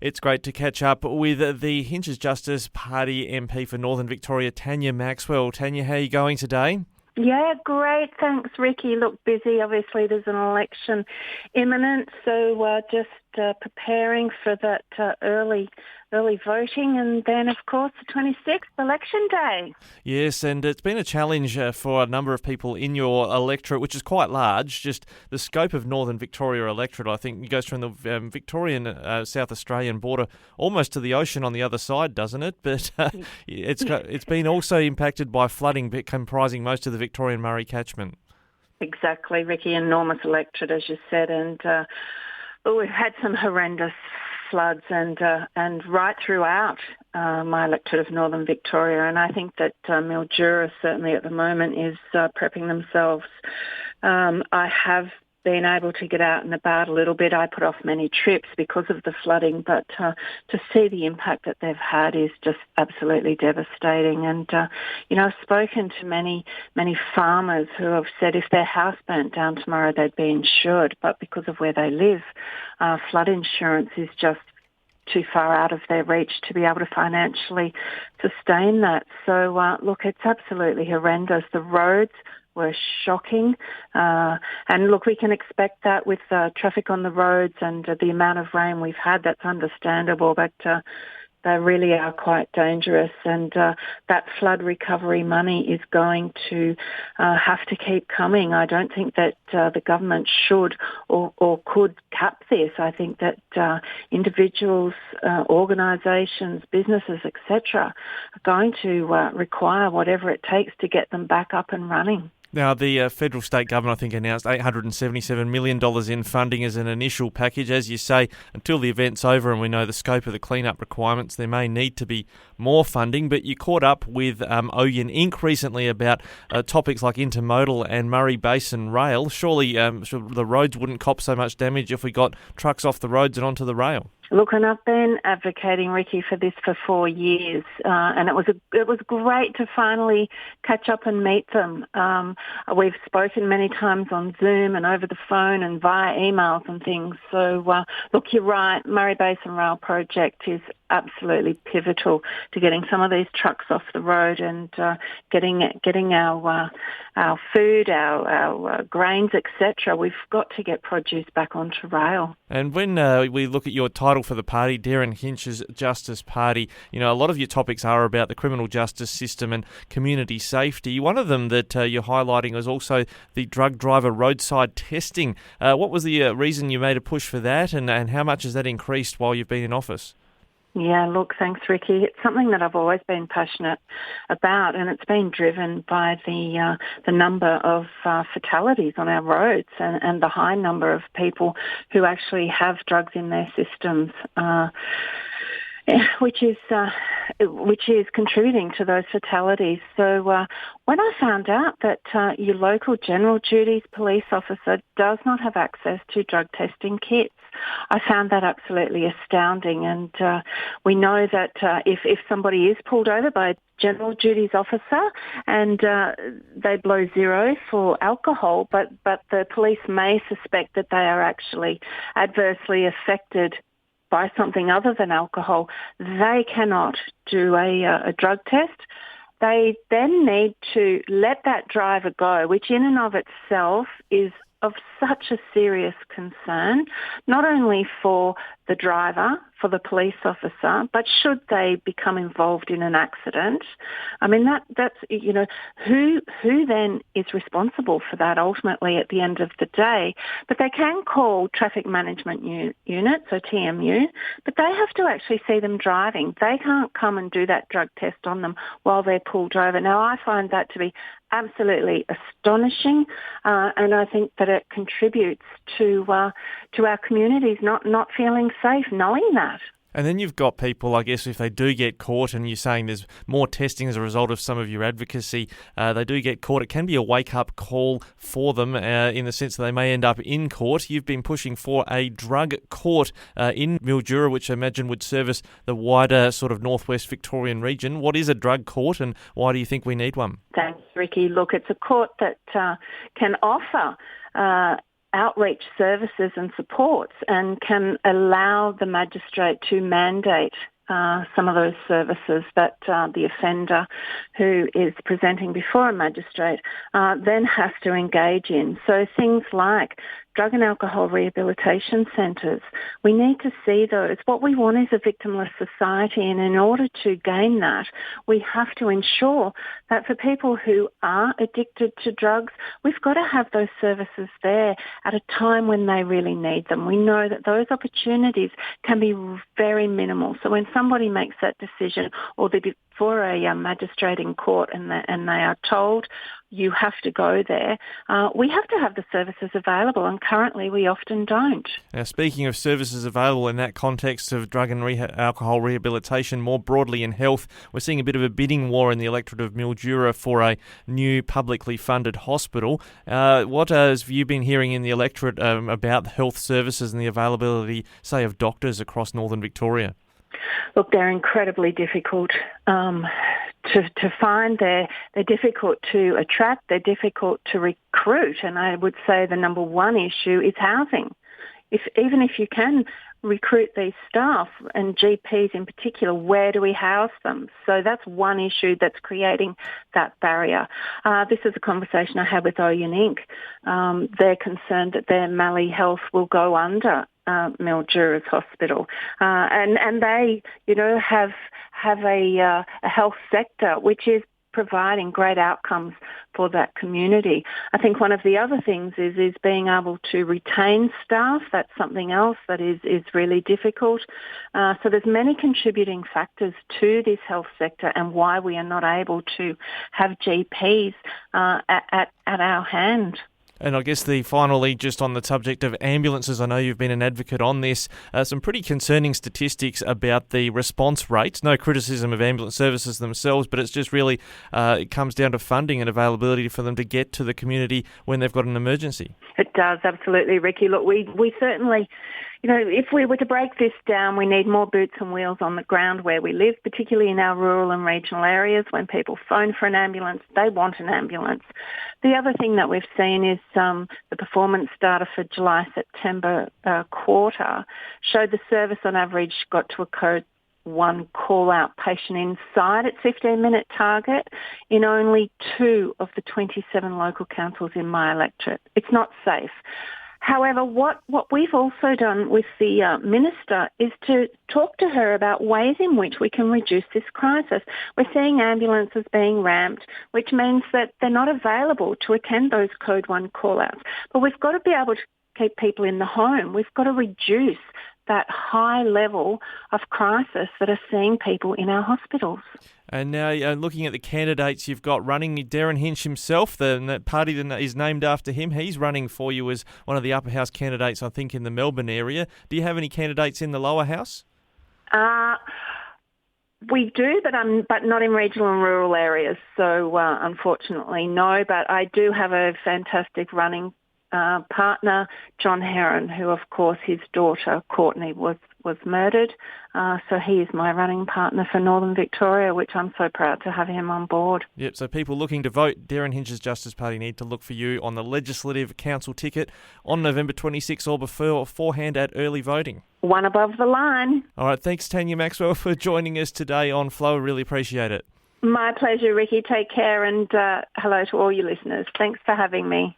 It's great to catch up with the Hinches Justice Party MP for Northern Victoria, Tanya Maxwell. Tanya, how are you going today? Yeah, great. Thanks, Ricky. Look, busy. Obviously, there's an election imminent, so just preparing for that early voting, and then, of course, the 26th, Election Day. Yes, and it's been a challenge for a number of people in your electorate, which is quite large. Just the scope of Northern Victoria electorate, I think, goes from the Victorian South Australian border almost to the ocean on the other side, doesn't it? But it's been also impacted by flooding, comprising most of the Victorian Murray catchment. Exactly, Ricky. Enormous electorate, as you said, and we've had some horrendous floods and right throughout my electorate of Northern Victoria, and I think that Mildura certainly at the moment is prepping themselves. I have been able to get out and about a little bit. I put off many trips because of the flooding, but to see the impact that they've had is just absolutely devastating. And, I've spoken to many farmers who have said if their house burnt down tomorrow, they'd be insured, but because of where they live, flood insurance is just too far out of their reach to be able to financially sustain that. So, look, it's absolutely horrendous. The roads were shocking. And look, we can expect that with traffic on the roads and the amount of rain we've had. That's understandable, but they really are quite dangerous. And that flood recovery money is going to have to keep coming. I don't think that the government should or could cap this. I think that individuals, organisations, businesses, etc., are going to require whatever it takes to get them back up and running. Now, the federal state government, I think, announced $877 million in funding as an initial package. As you say, until the event's over and we know the scope of the clean-up requirements, there may need to be more funding. But you caught up with Ouyen Inc. recently about topics like intermodal and Murray Basin Rail. Surely the roads wouldn't cop so much damage if we got trucks off the roads and onto the rail. Look, and I've been advocating, Ricky, for this for 4 years, and it was great to finally catch up and meet them. We've spoken many times on Zoom and over the phone and via emails and things. So, look, you're right. Murray Basin Rail project is absolutely pivotal to getting some of these trucks off the road and getting our food, our grains, etc. We've got to get produce back onto rail. And when we look at your title for the party, Darren Hinch's Justice Party, a lot of your topics are about the criminal justice system and community safety. One of them that you're highlighting is also the drug driver roadside testing. What was the reason you made a push for that, and how much has that increased while you've been in office? Yeah, look, thanks, Ricky. It's something that I've always been passionate about, and it's been driven by the number of fatalities on our roads and the high number of people who actually have drugs in their systems, which is contributing to those fatalities. So when I found out that your local general duties police officer does not have access to drug testing kits, I found that absolutely astounding. And we know that if somebody is pulled over by a general duties officer and they blow zero for alcohol, but the police may suspect that they are actually adversely affected by something other than alcohol, they cannot do a drug test. They then need to let that driver go, which in and of itself is of such a serious concern, not only for the driver, for the police officer, but should they become involved in an accident, I mean, that's who then is responsible for that ultimately at the end of the day. But they can call traffic management unit, so TMU, but they have to actually see them driving. They can't come and do that drug test on them while they're pulled over. Now, I find that to be absolutely astonishing, and I think that it contributes to our communities not feeling safe knowing that. And then you've got people, I guess, if they do get caught, and you're saying there's more testing as a result of some of your advocacy, they do get caught. It can be a wake-up call for them in the sense that they may end up in court. You've been pushing for a drug court in Mildura, which I imagine would service the wider sort of northwest Victorian region. What is a drug court, and why do you think we need one? Thanks, Ricky. Look, it's a court that can offer outreach services and supports and can allow the magistrate to mandate some of those services that the offender who is presenting before a magistrate then has to engage in. So things like drug and alcohol rehabilitation centres, we need to see those. What we want is a victimless society, and in order to gain that, we have to ensure that for people who are addicted to drugs, we've got to have those services there at a time when they really need them. We know that those opportunities can be very minimal. So when somebody makes that decision or they're before a magistrate in court and they are told, you have to go there, we have to have the services available, and currently we often don't. Now, speaking of services available in that context of drug and alcohol rehabilitation more broadly in health, we're seeing a bit of a bidding war in the electorate of Mildura for a new publicly funded hospital. What have you been hearing in the electorate about health services and the availability, say, of doctors across northern Victoria? Look, they're incredibly difficult to find. They're difficult to attract. They're difficult to recruit. And I would say the number one issue is housing. Even if you can recruit these staff and GPs in particular, where do we house them? So that's one issue that's creating that barrier. This is a conversation I had with Ouyen Inc. They're concerned that their Mallee Health will go under Mildura's hospital, and they, have a health sector which is providing great outcomes for that community. I think one of the other things is being able to retain staff. That's something else that is really difficult. So there's many contributing factors to this health sector and why we are not able to have GPs at our hand. And I guess finally, just on the subject of ambulances, I know you've been an advocate on this, some pretty concerning statistics about the response rates. No criticism of ambulance services themselves, but it's just really, it comes down to funding and availability for them to get to the community when they've got an emergency. It does, absolutely, Ricky. Look, we certainly, if we were to break this down, we need more boots and wheels on the ground where we live, particularly in our rural and regional areas. When people phone for an ambulance, they want an ambulance. The other thing that we've seen is the performance data for July-September quarter showed the service on average got to a code 1 call-out patient inside its 15-minute target in only 2 of the 27 local councils in my electorate. It's not safe. However, what we've also done with the Minister is to talk to her about ways in which we can reduce this crisis. We're seeing ambulances being ramped, which means that they're not available to attend those Code 1 call-outs. But we've got to be able to keep people in the home. We've got to reduce that high level of crisis that are seeing people in our hospitals. And now, looking at the candidates you've got running, Darren Hinch himself, the party that is named after him, he's running for you as one of the upper house candidates, I think, in the Melbourne area. Do you have any candidates in the lower house? We do, but not in regional and rural areas. So, unfortunately, no. But I do have a fantastic running partner, John Heron, who, of course, his daughter, Courtney, was murdered. So he is my running partner for Northern Victoria, which I'm so proud to have him on board. Yep, so people looking to vote Darren Hinch's Justice Party need to look for you on the Legislative Council ticket on November 26 or beforehand at early voting. One above the line. All right, thanks, Tanya Maxwell, for joining us today on Flow. I really appreciate it. My pleasure, Ricky. Take care, and hello to all your listeners. Thanks for having me.